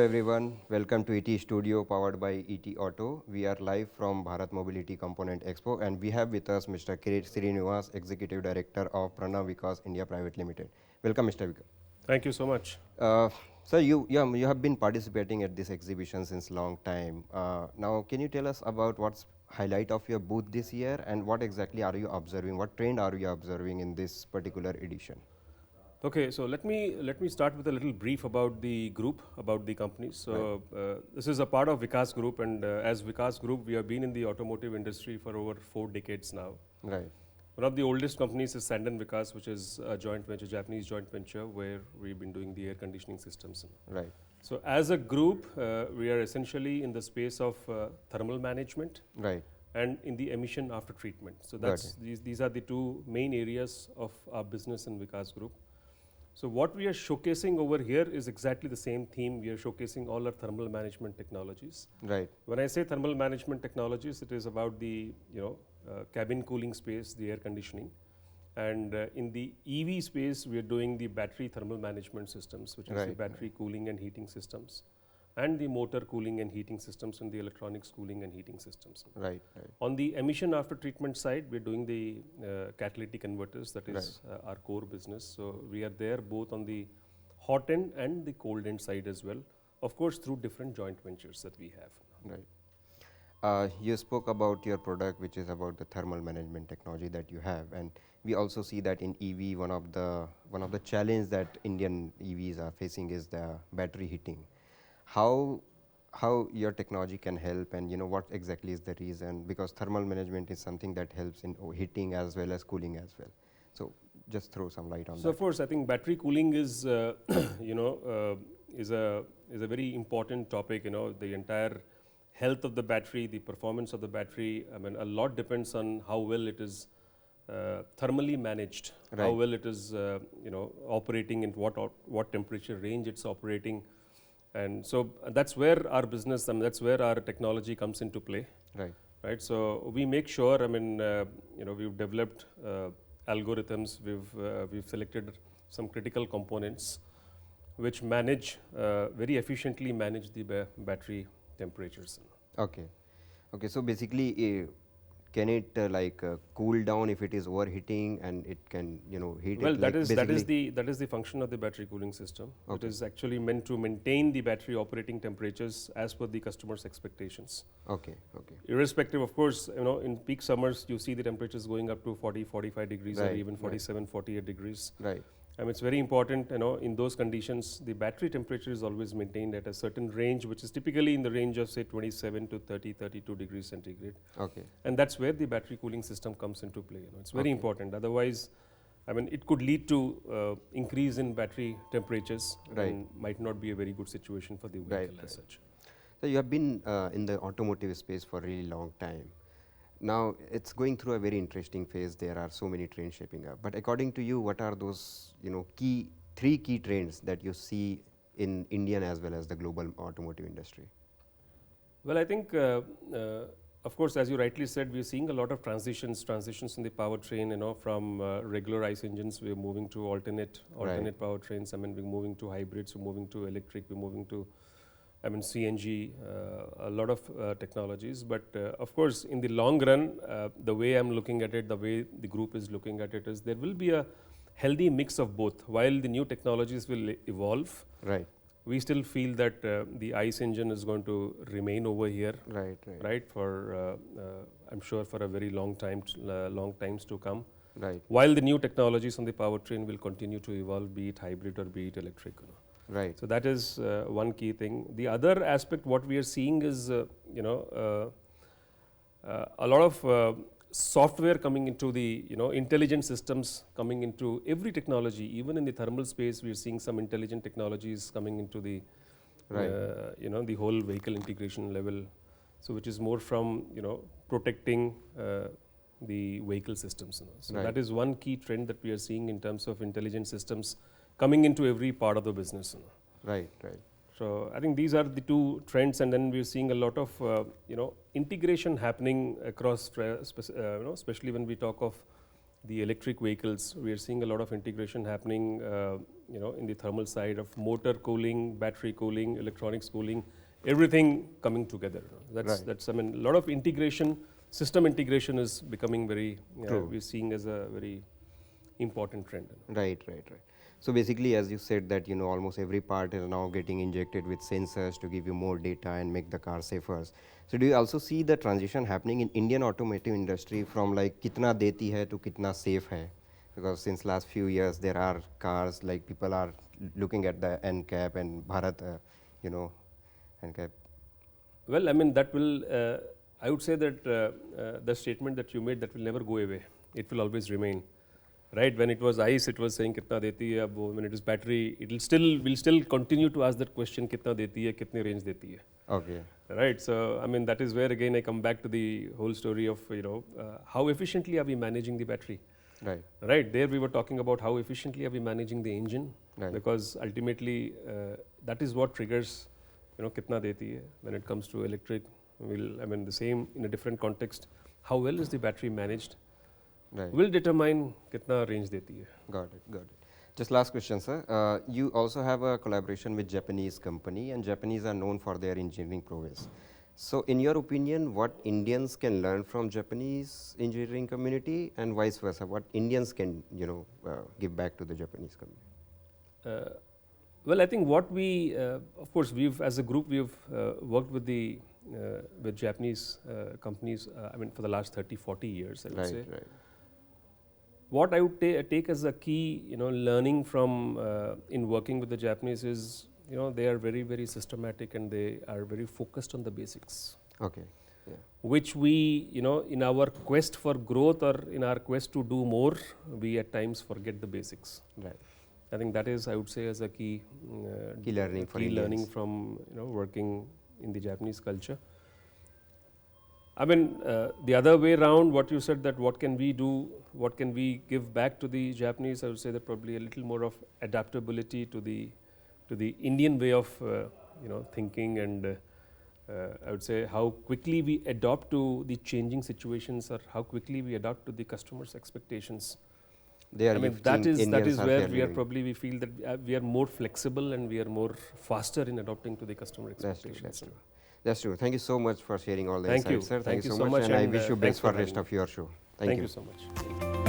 everyone, welcome to ET Studio powered by ET Auto. We are live from Bharat Mobility Component Expo and we have with us Mr. Srinivas, Executive Director of Pranav Vikas India Private Limited. Welcome Mr. Vikas. Thank you so much. Sir, you have been participating at this exhibition since long time. Now can you tell us about what's highlight of your booth this year and what exactly are you observing, what trend are you observing in this particular edition? Okay, so let me start with a little brief about the group, about the company. So this is a part of Vikas Group, and as Vikas Group, we have been in the automotive industry for over 4 decades now. Right. One of the oldest companies is Sandan Vikas, which is a joint venture, Japanese joint venture, where we've been doing the air conditioning systems. Right. So as a group, we are essentially in the space of thermal management. Right. And in the emission after treatment. So that's these are the two main areas of our business in Vikas Group. So what we are showcasing over here is exactly the same theme. We are showcasing all our thermal management technologies. Right. When I say thermal management technologies, it is about the cabin cooling space, the air conditioning, and in the EV space, we are doing the battery thermal management systems, which is the battery cooling and heating systems, and the motor cooling and heating systems, and the electronics cooling and heating systems. Right. On the emission after treatment side, we're doing the catalytic converters, that is our core business. So we are there both on the hot end and the cold end side as well, of course through different joint ventures that we have. Right. You spoke about your product, which is about the thermal management technology that you have, and we also see that in EV, one of the challenge that Indian EVs are facing is the battery heating. How your technology can help, and what exactly is the reason, because thermal management is something that helps in heating as well as cooling as well. So just throw some light on that. So of course, I think battery cooling is is a very important topic. The entire health of the battery, the performance of the battery. I mean, a lot depends on how well it is thermally managed, how well it is operating, in what temperature range it's operating. And so that's where our business, that's where our technology comes into play. Right. So we make sure, we've developed algorithms, we've selected some critical components which very efficiently manage the battery temperatures. Okay. So basically, can it cool down if it is overheating, and it can heat? Well, that is the function of the battery cooling system. It is actually meant to maintain the battery operating temperatures as per the customer's expectations. Okay. Irrespective, of course, in peak summers you see the temperatures going up to 40, 45 degrees, or even 47, 48 degrees. Right. It's very important, in those conditions, the battery temperature is always maintained at a certain range, which is typically in the range of say 27 to 30, 32 degrees centigrade. Okay. And that's where the battery cooling system comes into play. It's very important. Otherwise, it could lead to increase in battery temperatures, and might not be a very good situation for the vehicle as such. So you have been in the automotive space for a really long time. Now it's going through a very interesting phase. There are so many trends shaping up. But according to you, what are those three key trends that you see in Indian as well as the global automotive industry? Well, I think, of course, as you rightly said, we're seeing a lot of transitions in the powertrain. From regular ICE engines, we're moving to alternate powertrains. We're moving to hybrids, we're moving to electric, we're moving to CNG, a lot of technologies. But of course, in the long run, the way I'm looking at it, the way the group is looking at it, is there will be a healthy mix of both. While the new technologies will evolve, we still feel that the ICE engine is going to remain over here, for I'm sure for a very long times to come. While the new technologies on the powertrain will continue to evolve, be it hybrid or be it electric. So that is one key thing. The other aspect, what we are seeing is, a lot of software coming into the, intelligent systems coming into every technology. Even in the thermal space, we are seeing some intelligent technologies coming into the, the whole vehicle integration level. So which is more from, protecting the vehicle systems. So that is one key trend that we are seeing in terms of intelligent systems coming into every part of the business. Right. So I think these are the two trends, and then we're seeing a lot of integration happening across, especially when we talk of the electric vehicles. We are seeing a lot of integration happening, in the thermal side of motor cooling, battery cooling, electronics cooling, everything coming together. That's I mean, a lot of integration, system integration is becoming very, we're seeing as a very important trend. Right. So basically, as you said that, almost every part is now getting injected with sensors to give you more data and make the car safer. So do you also see the transition happening in Indian automotive industry from like kitna deti hai to kitna safe hai? Because since last few years there are cars like people are looking at the NCAP and Bharat, NCAP. Well, I mean, that will, I would say that the statement that you made, that will never go away. It will always remain. Right? When it was ICE, it was saying kitna deti hai. When it is battery, we'll still continue to ask that question, kitna deti hai, kitne range deti hai. Okay. Right? So, I mean, that is where again I come back to the whole story of, how efficiently are we managing the battery? Right. Right? There we were talking about how efficiently are we managing the engine? Right. Because ultimately, that is what triggers, kitna deti hai. When it comes to electric, the same in a different context, how well is the battery managed? Right. Will determine kitna range deti hai. Got it. Just last question, sir. You also have a collaboration with Japanese company, and Japanese are known for their engineering prowess. So in your opinion, what Indians can learn from Japanese engineering community and vice versa? What Indians can, give back to the Japanese community? Well, I think what we, of course, as a group, we've worked with with Japanese companies, for the last 30, 40 years, I would say. Right. What I would take as a key, learning from in working with the Japanese is, they are very, very systematic and they are very focused on the basics. Okay. Yeah. Which we, in our quest for growth or in our quest to do more, we at times forget the basics. Right. I think that is, I would say, as a key learning for Indians. learning from working in the Japanese culture. The other way around, what you said, that what can we do, what can we give back to the Japanese, I would say that probably a little more of adaptability to the Indian way of thinking, and I would say how quickly we adopt to the changing situations, or how quickly we adapt to the customers' expectations. That is where we feel that we are more flexible and we are more faster in adopting to the customer expectations. That's true. Thank you so much for sharing all the insights, sir. Thank you so much, much, and I wish you best for the rest of your show. Thank you so much.